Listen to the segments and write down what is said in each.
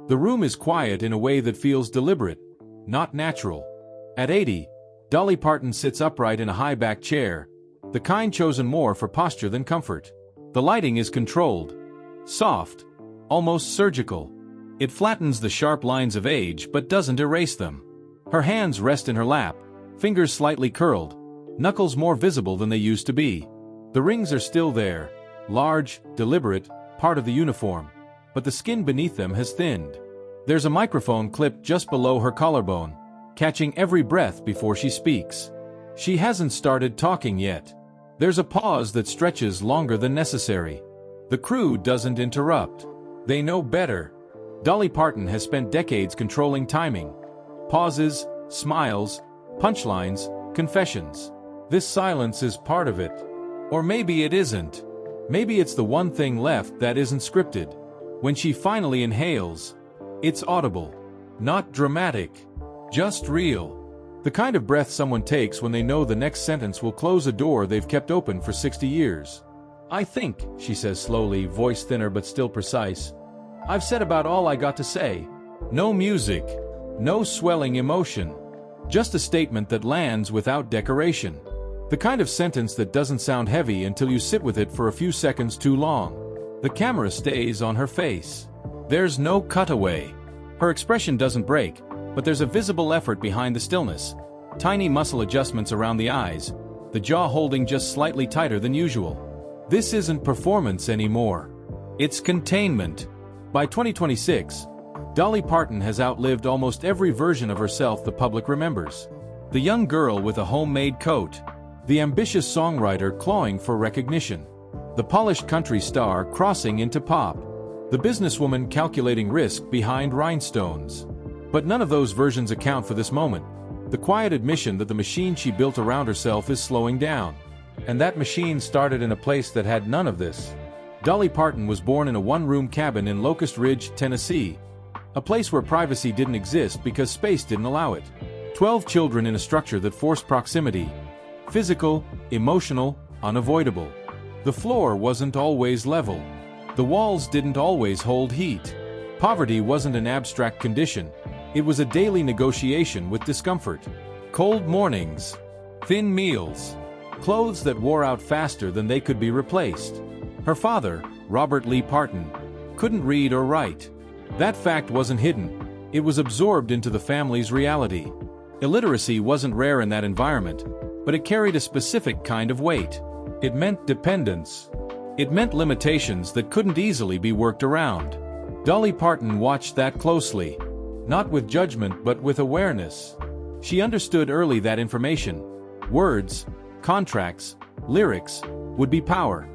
The room is quiet in a way that feels deliberate, not natural. At 80, Dolly Parton sits upright in a high-back chair, the kind chosen more for posture than comfort. The lighting is controlled, soft, almost surgical. It flattens the sharp lines of age but doesn't erase them. Her hands rest in her lap, fingers slightly curled, knuckles more visible than they used to be. The rings are still there, large, deliberate, part of the uniform, but the skin beneath them has thinned. There's a microphone clipped just below her collarbone, catching every breath before she speaks. She hasn't started talking yet. There's a pause that stretches longer than necessary. The crew doesn't interrupt. They know better. Dolly Parton has spent decades controlling timing. Pauses, smiles, punchlines, confessions. This silence is part of it. Or maybe it isn't. Maybe it's the one thing left that isn't scripted. When she finally inhales, it's audible. Not dramatic. Just real. The kind of breath someone takes when they know the next sentence will close a door they've kept open for 60 years. I think, she says slowly, voice thinner but still precise, I've said about all I got to say. No music. No swelling emotion. Just a statement that lands without decoration. The kind of sentence that doesn't sound heavy until you sit with it for a few seconds too long. The camera stays on her face. There's no cutaway. Her expression doesn't break, but there's a visible effort behind the stillness. Tiny muscle adjustments around the eyes, the jaw holding just slightly tighter than usual. This isn't performance anymore. It's containment. By 2026, Dolly Parton has outlived almost every version of herself the public remembers. The young girl with a homemade coat. The ambitious songwriter clawing for recognition. The polished country star crossing into pop. The businesswoman calculating risk behind rhinestones. But none of those versions account for this moment. The quiet admission that the machine she built around herself is slowing down. And that machine started in a place that had none of this. Dolly Parton was born in a one-room cabin in Locust Ridge, Tennessee. A place where privacy didn't exist because space didn't allow it. 12 children in a structure that forced proximity. Physical, emotional, unavoidable. The floor wasn't always level. The walls didn't always hold heat. Poverty wasn't an abstract condition. It was a daily negotiation with discomfort. Cold mornings. Thin meals. Clothes that wore out faster than they could be replaced. Her father, Robert Lee Parton, couldn't read or write. That fact wasn't hidden. It was absorbed into the family's reality. Illiteracy wasn't rare in that environment, but it carried a specific kind of weight. It meant dependence. It meant limitations that couldn't easily be worked around. Dolly Parton watched that closely. Not with judgment but with awareness. She understood early that information, words, contracts, lyrics, would be power.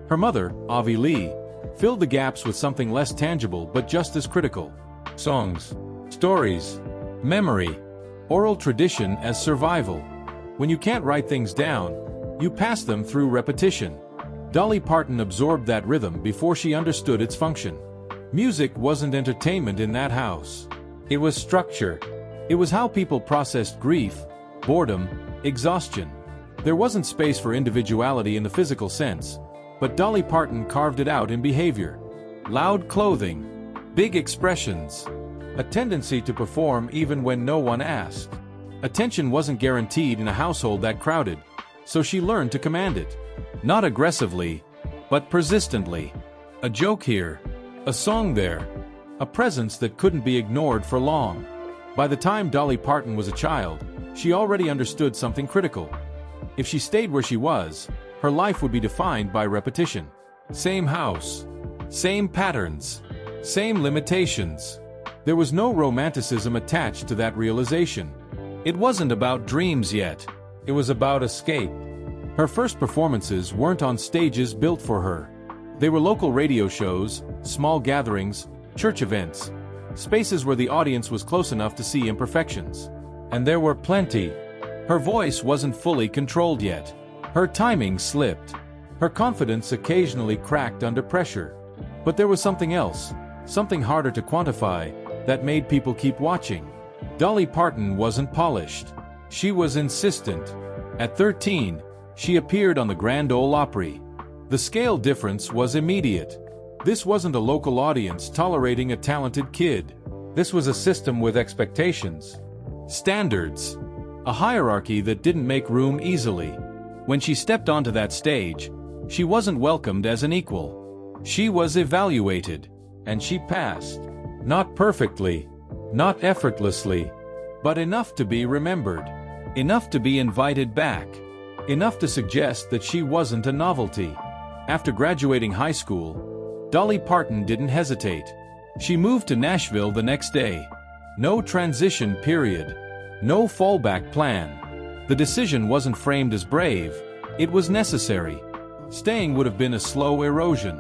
Her mother, Avi Lee, filled the gaps with something less tangible but just as critical. Songs, stories, memory, oral tradition as survival. When you can't write things down, you pass them through repetition. Dolly Parton absorbed that rhythm before she understood its function. Music wasn't entertainment in that house. It was structure. It was how people processed grief, boredom, exhaustion. There wasn't space for individuality in the physical sense, but Dolly Parton carved it out in behavior. Loud clothing, big expressions, a tendency to perform even when no one asked. Attention wasn't guaranteed in a household that crowded, so she learned to command it. Not aggressively, but persistently. A joke here, a song there, a presence that couldn't be ignored for long. By the time Dolly Parton was a child, she already understood something critical. If she stayed where she was, her life would be defined by repetition. Same house, same patterns, same limitations. There was no romanticism attached to that realization. It wasn't about dreams yet. It was about escape. Her first performances weren't on stages built for her. They were local radio shows, small gatherings, church events, spaces where the audience was close enough to see imperfections. And there were plenty. Her voice wasn't fully controlled yet. Her timing slipped. Her confidence occasionally cracked under pressure. But there was something else, something harder to quantify, that made people keep watching. Dolly Parton wasn't polished. She was insistent. At 13, she appeared on the Grand Ole Opry. The scale difference was immediate. This wasn't a local audience tolerating a talented kid. This was a system with expectations, standards, a hierarchy that didn't make room easily. When she stepped onto that stage, she wasn't welcomed as an equal. She was evaluated, and she passed. Not perfectly, not effortlessly, but enough to be remembered, enough to be invited back, enough to suggest that she wasn't a novelty. After graduating high school, Dolly Parton didn't hesitate. She moved to Nashville the next day. No transition period, no fallback plan. The decision wasn't framed as brave, it was necessary. Staying would have been a slow erosion.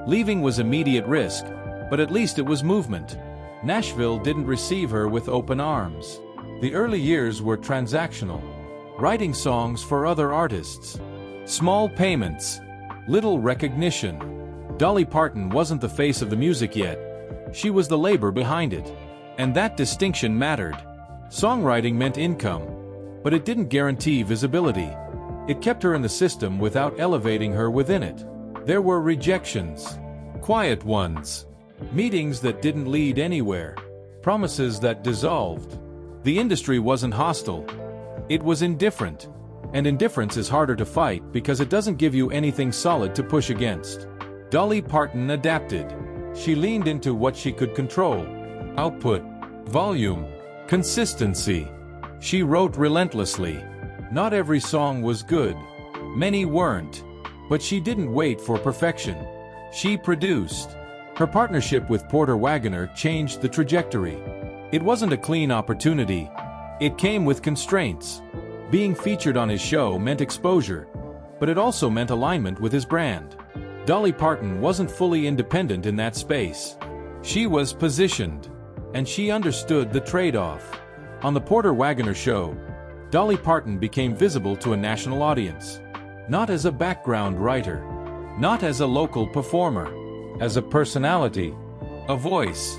Leaving was immediate risk, but at least it was movement. Nashville didn't receive her with open arms. The early years were transactional, writing songs for other artists. Small payments, little recognition. Dolly Parton wasn't the face of the music yet. She was the labor behind it. And that distinction mattered. Songwriting meant income, but it didn't guarantee visibility. It kept her in the system without elevating her within it. There were rejections, quiet ones, meetings that didn't lead anywhere, promises that dissolved. The industry wasn't hostile. It was indifferent. And indifference is harder to fight because it doesn't give you anything solid to push against. Dolly Parton adapted. She leaned into what she could control. Output, volume, consistency. She wrote relentlessly. Not every song was good. Many weren't. But she didn't wait for perfection. She produced. Her partnership with Wagoner changed the trajectory. It wasn't a clean opportunity. It came with constraints. Being featured on his show meant exposure, but it also meant alignment with his brand. Dolly Parton wasn't fully independent in that space. She was positioned, and she understood the trade-off. On the Wagoner show, Dolly Parton became visible to a national audience. Not as a background writer, not as a local performer, as a personality, a voice,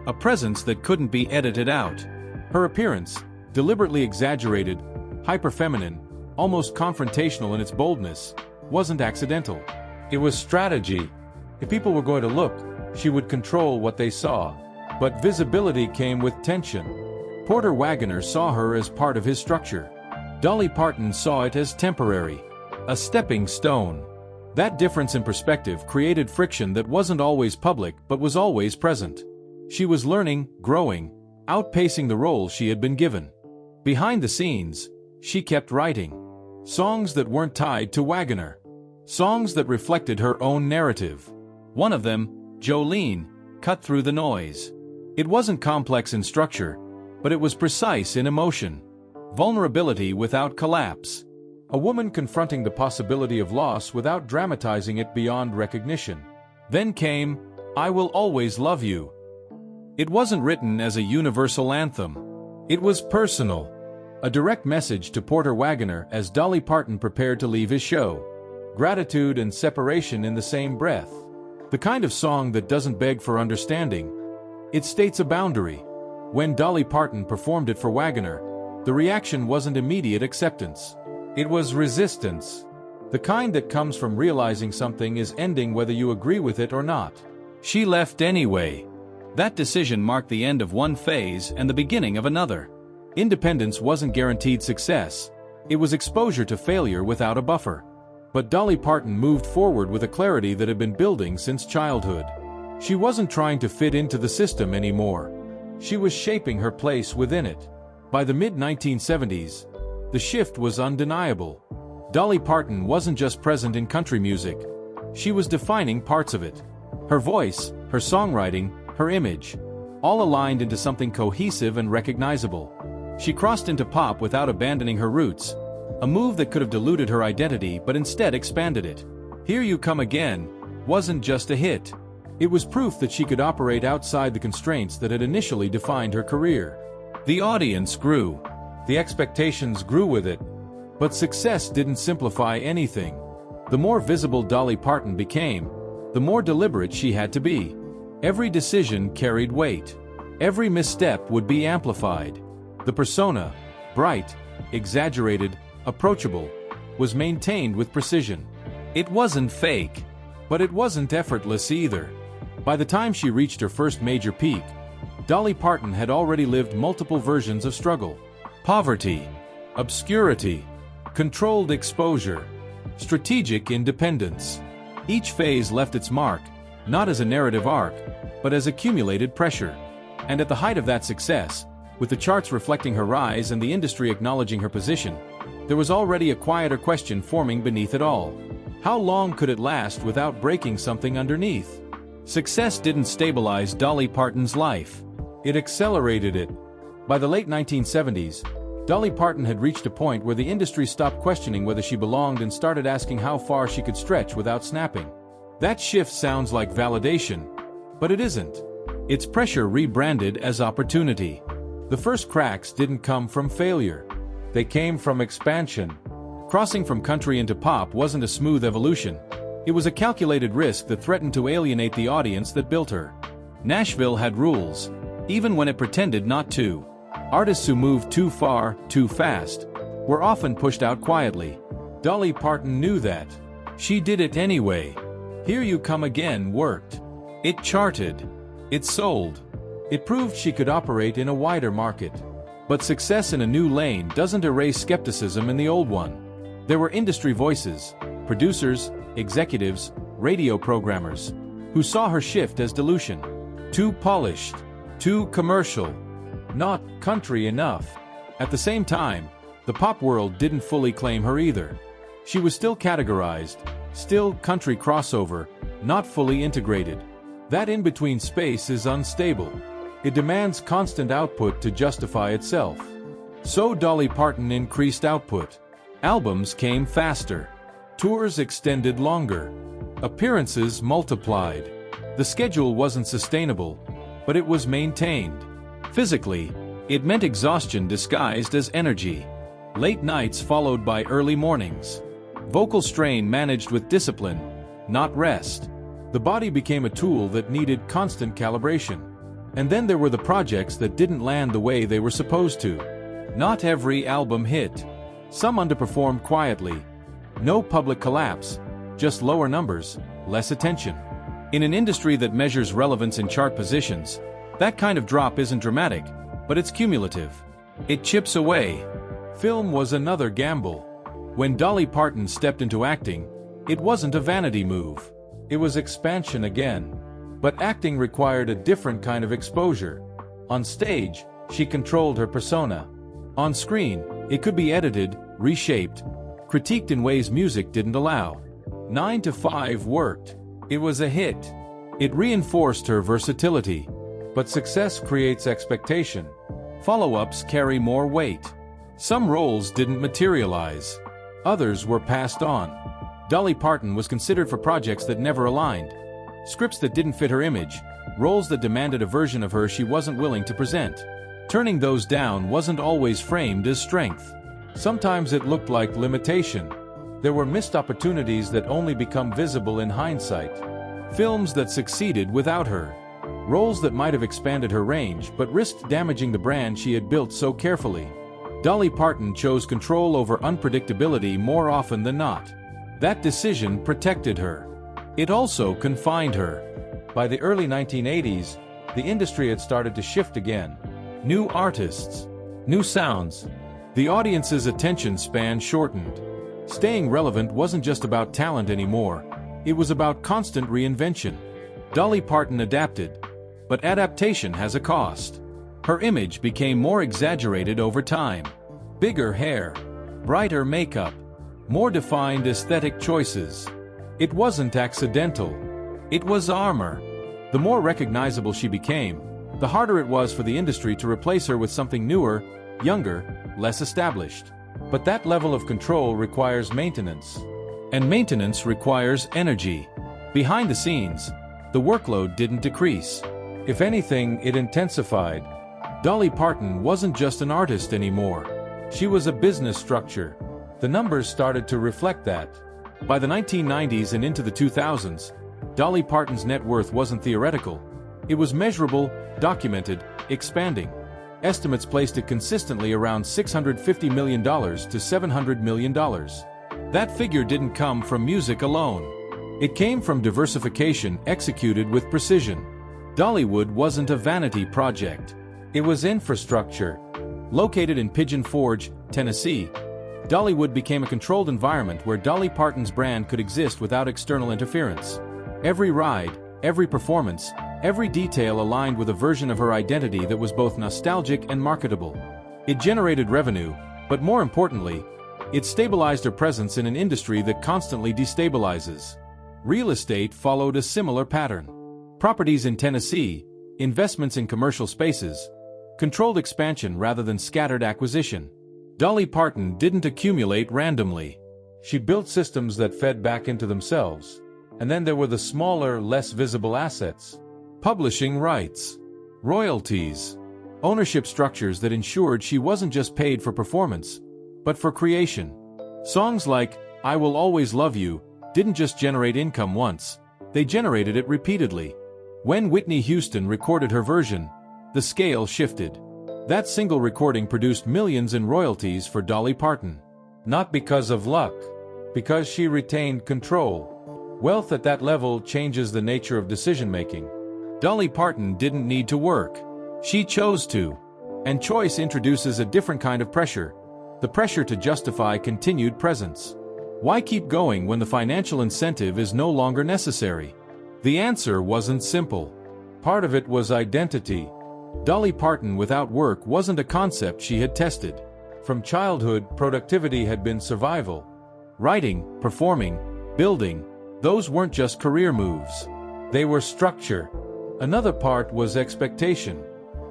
a presence that couldn't be edited out. Her appearance, deliberately exaggerated, hyper-feminine, almost confrontational in its boldness, wasn't accidental. It was strategy. If people were going to look, she would control what they saw. But visibility came with tension. Wagoner saw her as part of his structure. Dolly Parton saw it as temporary, a stepping stone. That difference in perspective created friction that wasn't always public but was always present. She was learning, growing, outpacing the role she had been given. Behind the scenes, she kept writing. Songs that weren't tied to Wagoner. Songs that reflected her own narrative. One of them, Jolene, cut through the noise. It wasn't complex in structure, but it was precise in emotion. Vulnerability without collapse. A woman confronting the possibility of loss without dramatizing it beyond recognition. Then came, I Will Always Love You. It wasn't written as a universal anthem. It was personal. A direct message to Wagoner as Dolly Parton prepared to leave his show. Gratitude and separation in the same breath. The kind of song that doesn't beg for understanding. It states a boundary. When Dolly Parton performed it for Wagoner, the reaction wasn't immediate acceptance. It was resistance. The kind that comes from realizing something is ending whether you agree with it or not. She left anyway. That decision marked the end of one phase and the beginning of another. Independence wasn't guaranteed success. It was exposure to failure without a buffer. But Dolly Parton moved forward with a clarity that had been building since childhood. She wasn't trying to fit into the system anymore. She was shaping her place within it. By the mid-1970s, the shift was undeniable. Dolly Parton wasn't just present in country music. She was defining parts of it. Her voice, her songwriting, her image, all aligned into something cohesive and recognizable. She crossed into pop without abandoning her roots, a move that could have diluted her identity but instead expanded it. Here You Come Again wasn't just a hit. It was proof that she could operate outside the constraints that had initially defined her career. The audience grew. The expectations grew with it. But success didn't simplify anything. The more visible Dolly Parton became, the more deliberate she had to be. Every decision carried weight. Every misstep would be amplified. The persona, bright, exaggerated, approachable, was maintained with precision. It wasn't fake, but it wasn't effortless either. By the time she reached her first major peak, Dolly Parton had already lived multiple versions of struggle. Poverty, obscurity, controlled exposure, strategic independence. Each phase left its mark, not as a narrative arc, but as accumulated pressure. And at the height of that success, with the charts reflecting her rise and the industry acknowledging her position, there was already a quieter question forming beneath it all. How long could it last without breaking something underneath? Success didn't stabilize Dolly Parton's life. It accelerated it. By the late 1970s, Dolly Parton had reached a point where the industry stopped questioning whether she belonged and started asking how far she could stretch without snapping. That shift sounds like validation, but it isn't. It's pressure rebranded as opportunity. The first cracks didn't come from failure. They came from expansion. Crossing from country into pop wasn't a smooth evolution. It was a calculated risk that threatened to alienate the audience that built her. Nashville had rules, even when it pretended not to. Artists who moved too far, too fast, were often pushed out quietly. Dolly Parton knew that. She did it anyway. Here You Come Again worked. It charted. It sold. It proved she could operate in a wider market. But success in a new lane doesn't erase skepticism in the old one. There were industry voices, producers, executives, radio programmers, who saw her shift as dilution. Too polished, too commercial, not country enough. At the same time, the pop world didn't fully claim her either. She was still categorized, still country crossover, not fully integrated. That in-between space is unstable. It demands constant output to justify itself. So Dolly Parton increased output. Albums came faster. Tours extended longer. Appearances multiplied. The schedule wasn't sustainable, but it was maintained. Physically, it meant exhaustion disguised as energy. Late nights followed by early mornings. Vocal strain managed with discipline, not rest. The body became a tool that needed constant calibration. And then there were the projects that didn't land the way they were supposed to. Not every album hit. Some underperformed quietly. No public collapse, just lower numbers, less attention. In an industry that measures relevance in chart positions, that kind of drop isn't dramatic, but it's cumulative. It chips away. Film was another gamble. When Dolly Parton stepped into acting, it wasn't a vanity move. It was expansion again. But acting required a different kind of exposure. On stage, she controlled her persona. On screen, it could be edited, reshaped, critiqued in ways music didn't allow. 9 to 5 worked. It was a hit. It reinforced her versatility. But success creates expectation. Follow-ups carry more weight. Some roles didn't materialize. Others were passed on. Dolly Parton was considered for projects that never aligned. Scripts that didn't fit her image, roles that demanded a version of her she wasn't willing to present. Turning those down wasn't always framed as strength. Sometimes it looked like limitation. There were missed opportunities that only become visible in hindsight. Films that succeeded without her. Roles that might have expanded her range but risked damaging the brand she had built so carefully. Dolly Parton chose control over unpredictability more often than not. That decision protected her. It also confined her. By the early 1980s, the industry had started to shift again. New artists, new sounds. The audience's attention span shortened. Staying relevant wasn't just about talent anymore. It was about constant reinvention. Dolly Parton adapted, but adaptation has a cost. Her image became more exaggerated over time. Bigger hair, brighter makeup, more defined aesthetic choices. It wasn't accidental. It was armor. The more recognizable she became, the harder it was for the industry to replace her with something newer, younger, less established. But that level of control requires maintenance. And maintenance requires energy. Behind the scenes, the workload didn't decrease. If anything, it intensified. Dolly Parton wasn't just an artist anymore. She was a business structure. The numbers started to reflect that. By the 1990s and into the 2000s, Dolly Parton's net worth wasn't theoretical. It was measurable, documented, expanding. Estimates placed it consistently around $650 million to $700 million. That figure didn't come from music alone. It came from diversification executed with precision. Dollywood wasn't a vanity project. It was infrastructure. Located in Pigeon Forge, Tennessee, Dollywood became a controlled environment where Dolly Parton's brand could exist without external interference. Every ride, every performance, every detail aligned with a version of her identity that was both nostalgic and marketable. It generated revenue, but more importantly, it stabilized her presence in an industry that constantly destabilizes. Real estate followed a similar pattern. Properties in Tennessee, investments in commercial spaces, controlled expansion rather than scattered acquisition. Dolly Parton didn't accumulate randomly. She built systems that fed back into themselves. And then there were the smaller, less visible assets. Publishing rights, royalties, ownership structures that ensured she wasn't just paid for performance, but for creation. Songs like "I Will Always Love You" didn't just generate income once, they generated it repeatedly. When Whitney Houston recorded her version, the scale shifted. That single recording produced millions in royalties for Dolly Parton. Not because of luck, because she retained control. Wealth at that level changes the nature of decision-making. Dolly Parton didn't need to work. She chose to. And choice introduces a different kind of pressure. The pressure to justify continued presence. Why keep going when the financial incentive is no longer necessary? The answer wasn't simple. Part of it was identity. Dolly Parton without work wasn't a concept she had tested. From childhood, productivity had been survival. Writing, performing, building, those weren't just career moves. They were structure. Another part was expectation.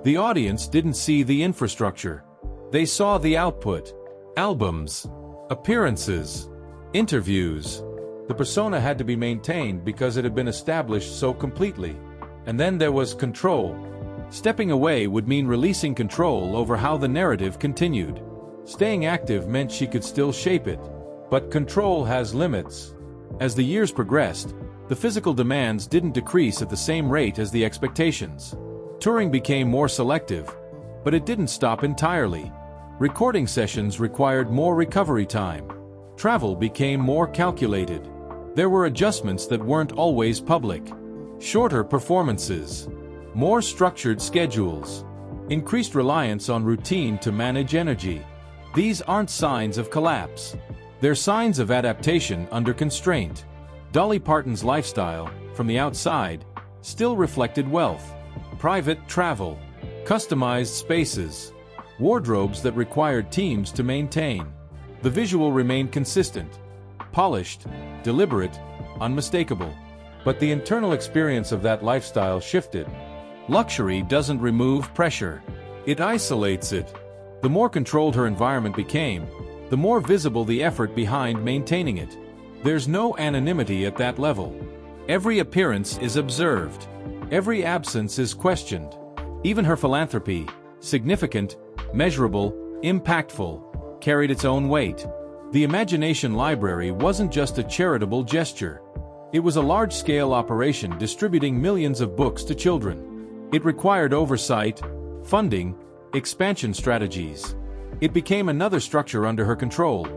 The audience didn't see the infrastructure. They saw the output. Albums, appearances, interviews. The persona had to be maintained because it had been established so completely. And then there was control. Stepping away would mean releasing control over how the narrative continued. Staying active meant she could still shape it. But control has limits. As the years progressed, the physical demands didn't decrease at the same rate as the expectations. Touring became more selective, but it didn't stop entirely. Recording sessions required more recovery time. Travel became more calculated. There were adjustments that weren't always public. Shorter performances. More structured schedules. Increased reliance on routine to manage energy. These aren't signs of collapse. They're signs of adaptation under constraint. Dolly Parton's lifestyle, from the outside, still reflected wealth. Private travel. Customized spaces. Wardrobes that required teams to maintain. The visual remained consistent. Polished, deliberate, unmistakable. But the internal experience of that lifestyle shifted. Luxury doesn't remove pressure. It isolates it. The more controlled her environment became, the more visible the effort behind maintaining it. There's no anonymity at that level. Every appearance is observed. Every absence is questioned. Even her philanthropy, significant, measurable, impactful, carried its own weight. The Imagination Library wasn't just a charitable gesture. It was a large-scale operation distributing millions of books to children. It required oversight, funding, expansion strategies. It became another structure under her control,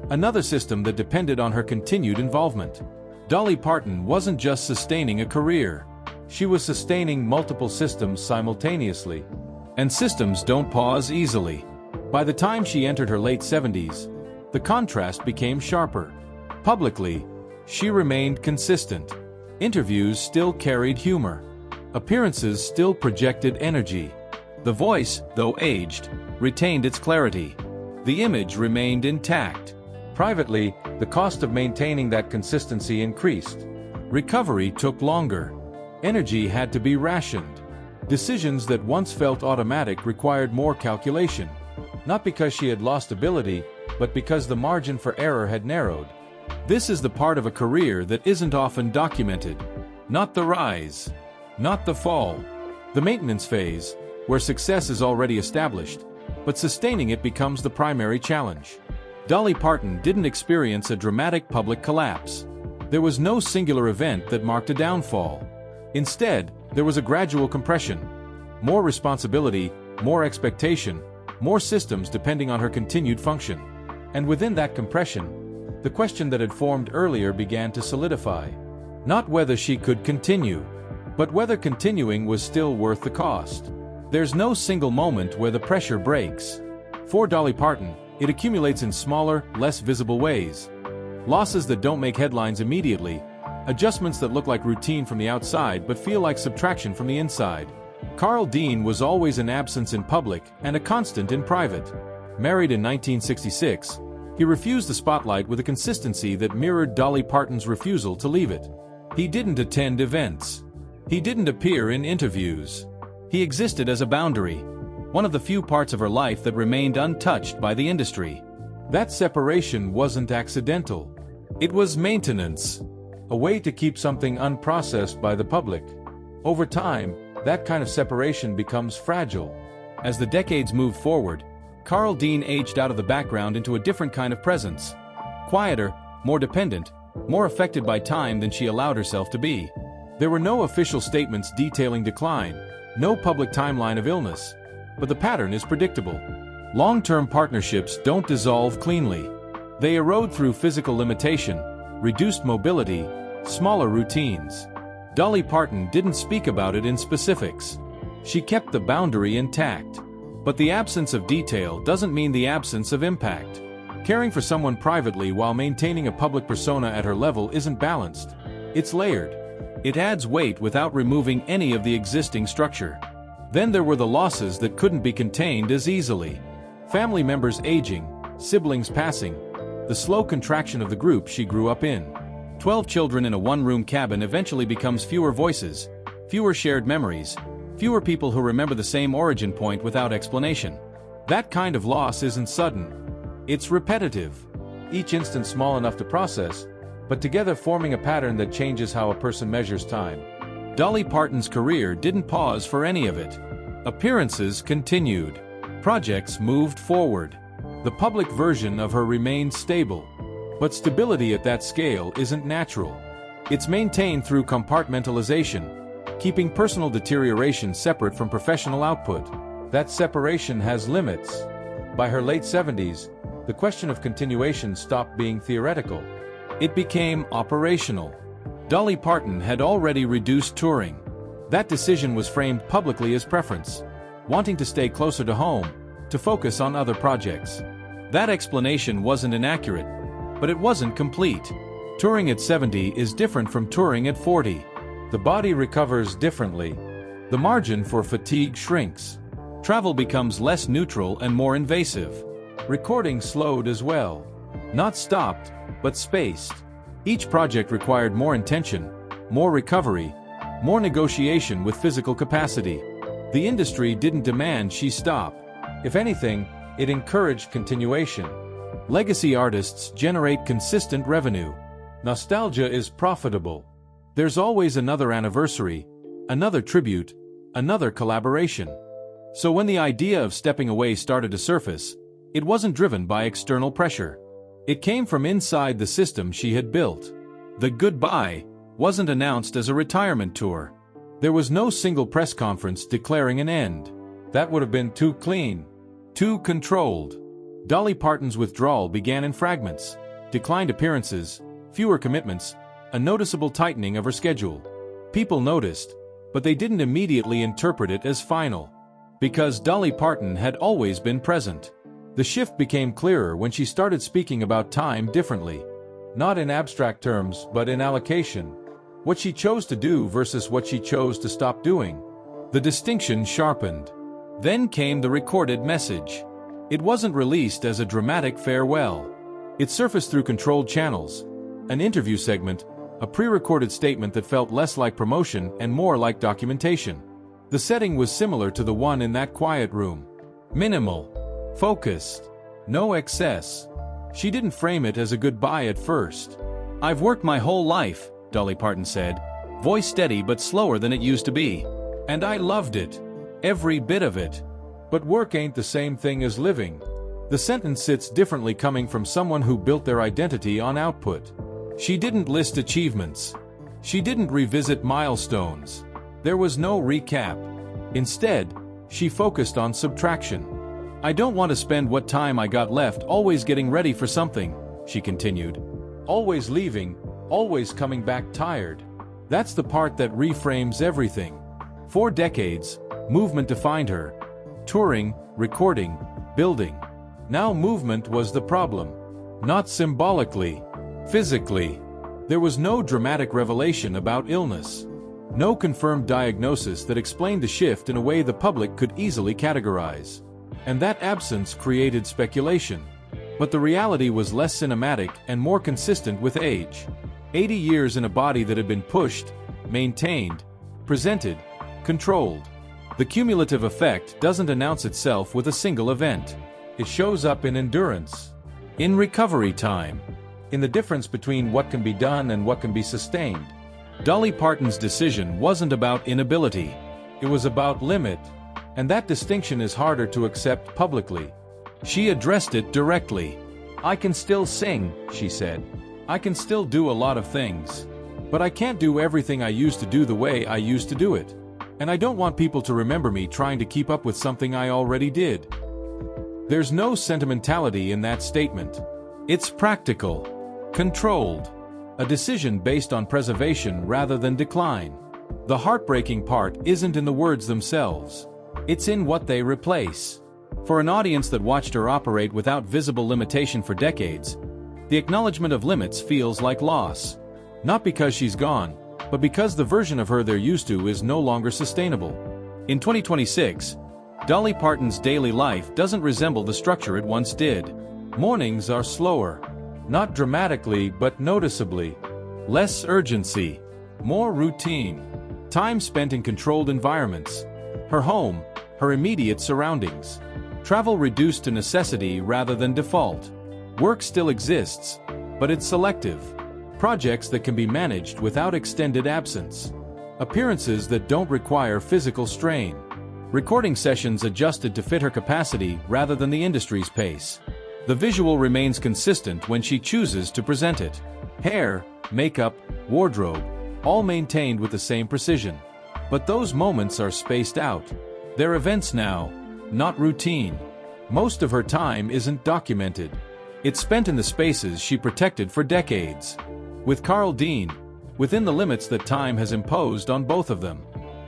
another system that depended on her continued involvement. Dolly Parton wasn't just sustaining a career. She was sustaining multiple systems simultaneously. And systems don't pause easily. By the time she entered her late 70s, the contrast became sharper. Publicly, she remained consistent. Interviews still carried humor. Appearances still projected energy. The voice, though aged, retained its clarity. The image remained intact. Privately, the cost of maintaining that consistency increased. Recovery took longer. Energy had to be rationed. Decisions that once felt automatic required more calculation. Not because she had lost ability, but because the margin for error had narrowed. This is the part of a career that isn't often documented. Not the rise. Not the fall. The maintenance phase, where success is already established, but sustaining it becomes the primary challenge. Dolly Parton didn't experience a dramatic public collapse. There was no singular event that marked a downfall. Instead, there was a gradual compression. More responsibility, more expectation, more systems depending on her continued function. And within that compression, the question that had formed earlier began to solidify. Not whether she could continue, but whether continuing was still worth the cost. There's no single moment where the pressure breaks. For Dolly Parton, it accumulates in smaller, less visible ways. Losses that don't make headlines immediately, adjustments that look like routine from the outside but feel like subtraction from the inside. Carl Dean was always an absence in public and a constant in private. Married in 1966, he refused the spotlight with a consistency that mirrored Dolly Parton's refusal to leave it. He didn't attend events. He didn't appear in interviews. He existed as a boundary, one of the few parts of her life that remained untouched by the industry. That separation wasn't accidental. It was maintenance, a way to keep something unprocessed by the public. Over time, that kind of separation becomes fragile. As the decades moved forward, Carl Dean aged out of the background into a different kind of presence. Quieter, more dependent, more affected by time than she allowed herself to be. There were no official statements detailing decline, no public timeline of illness, but the pattern is predictable. Long-term partnerships don't dissolve cleanly. They erode through physical limitation, reduced mobility, smaller routines. Dolly Parton didn't speak about it in specifics. She kept the boundary intact. But the absence of detail doesn't mean the absence of impact. Caring for someone privately while maintaining a public persona at her level isn't balanced. It's layered. It adds weight without removing any of the existing structure. Then there were the losses that couldn't be contained as easily. Family members aging, siblings passing, the slow contraction of the group she grew up in. 12 children in a one-room cabin eventually becomes fewer voices, fewer shared memories, fewer people who remember the same origin point without explanation. That kind of loss isn't sudden. It's repetitive. Each instant small enough to process, but together forming a pattern that changes how a person measures time. Dolly Parton's career didn't pause for any of it. Appearances continued. Projects moved forward. The public version of her remained stable. But stability at that scale isn't natural. It's maintained through compartmentalization, keeping personal deterioration separate from professional output. That separation has limits. By her late 70s, the question of continuation stopped being theoretical. It became operational. Dolly Parton had already reduced touring. That decision was framed publicly as preference, wanting to stay closer to home, to focus on other projects. That explanation wasn't inaccurate, but it wasn't complete. Touring at 70 is different from touring at 40. The body recovers differently. The margin for fatigue shrinks. Travel becomes less neutral and more invasive. Recording slowed as well. Not stopped, but spaced. Each project required more intention, more recovery, more negotiation with physical capacity. The industry didn't demand she stop. If anything, it encouraged continuation. Legacy artists generate consistent revenue. Nostalgia is profitable. There's always another anniversary, another tribute, another collaboration. So when the idea of stepping away started to surface, it wasn't driven by external pressure. It came from inside the system she had built. The goodbye wasn't announced as a retirement tour. There was no single press conference declaring an end. That would have been too clean, too controlled. Dolly Parton's withdrawal began in fragments, declined appearances, fewer commitments, a noticeable tightening of her schedule. People noticed, but they didn't immediately interpret it as final. Because Dolly Parton had always been present. The shift became clearer when she started speaking about time differently. Not in abstract terms, but in allocation. What she chose to do versus what she chose to stop doing. The distinction sharpened. Then came the recorded message. It wasn't released as a dramatic farewell. It surfaced through controlled channels. An interview segment, a pre-recorded statement that felt less like promotion and more like documentation. The setting was similar to the one in that quiet room. Minimal. Focused. No excess. She didn't frame it as a goodbye at first. "I've worked my whole life," Dolly Parton said, voice steady but slower than it used to be. "And I loved it. Every bit of it. But work ain't the same thing as living." The sentence sits differently coming from someone who built their identity on output. She didn't list achievements. She didn't revisit milestones. There was no recap. Instead, she focused on subtraction. "I don't want to spend what time I got left always getting ready for something," she continued. "Always leaving, always coming back tired. That's the part that reframes everything. For decades, movement defined her. Touring, recording, building. Now movement was the problem. Not symbolically, physically. There was no dramatic revelation about illness. No confirmed diagnosis that explained the shift in a way the public could easily categorize. And that absence created speculation. But the reality was less cinematic and more consistent with age. 80 years in a body that had been pushed, maintained, presented, controlled. The cumulative effect doesn't announce itself with a single event. It shows up in endurance, in recovery time, in the difference between what can be done and what can be sustained. Dolly Parton's decision wasn't about inability. It was about limit. And that distinction is harder to accept publicly. She addressed it directly. "I can still sing," she said. "I can still do a lot of things. But I can't do everything I used to do the way I used to do it. And I don't want people to remember me trying to keep up with something I already did." There's no sentimentality in that statement. It's practical, controlled, a decision based on preservation rather than decline. The heartbreaking part isn't in the words themselves. It's in what they replace. For an audience that watched her operate without visible limitation for decades, the acknowledgement of limits feels like loss. Not because she's gone, but because the version of her they're used to is no longer sustainable. In 2026, Dolly Parton's daily life doesn't resemble the structure it once did. Mornings are slower. Not dramatically, but noticeably. Less urgency. More routine. Time spent in controlled environments. Her home, her immediate surroundings. Travel reduced to necessity rather than default. Work still exists, but it's selective. Projects that can be managed without extended absence. Appearances that don't require physical strain. Recording sessions adjusted to fit her capacity rather than the industry's pace. The visual remains consistent when she chooses to present it. Hair, makeup, wardrobe, all maintained with the same precision. But those moments are spaced out. They're events now, not routine. Most of her time isn't documented. It's spent in the spaces she protected for decades. With Carl Dean, within the limits that time has imposed on both of them.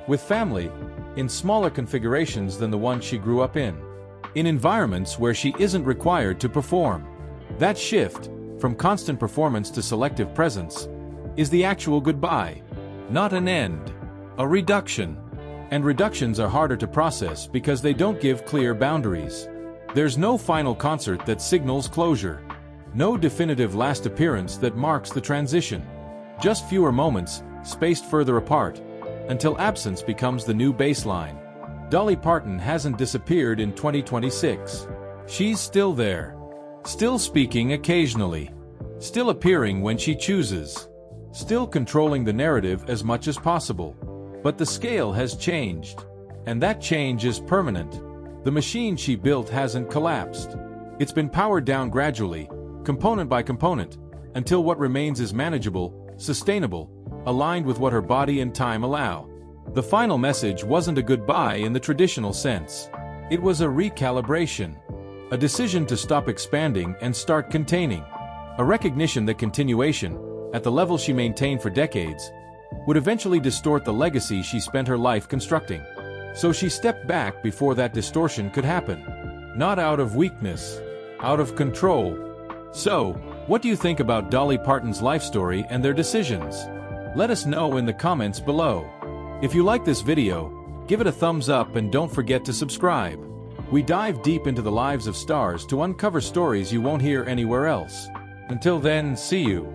With family, in smaller configurations than the one she grew up in. In environments where she isn't required to perform. That shift, from constant performance to selective presence, is the actual goodbye, not an end. A reduction. And reductions are harder to process because they don't give clear boundaries. There's no final concert that signals closure. No definitive last appearance that marks the transition. Just fewer moments, spaced further apart, until absence becomes the new baseline. Dolly Parton hasn't disappeared in 2026. She's still there. Still speaking occasionally. Still appearing when she chooses. Still controlling the narrative as much as possible. But the scale has changed. And that change is permanent. The machine she built hasn't collapsed. It's been powered down gradually, component by component, until what remains is manageable, sustainable, aligned with what her body and time allow. The final message wasn't a goodbye in the traditional sense. It was a recalibration. A decision to stop expanding and start containing. A recognition that continuation, at the level she maintained for decades, would eventually distort the legacy she spent her life constructing. So she stepped back before that distortion could happen. Not out of weakness, out of control. So, what do you think about Dolly Parton's life story and their decisions? Let us know in the comments below. If you like this video, give it a thumbs up and don't forget to subscribe. We dive deep into the lives of stars to uncover stories you won't hear anywhere else. Until then, see you.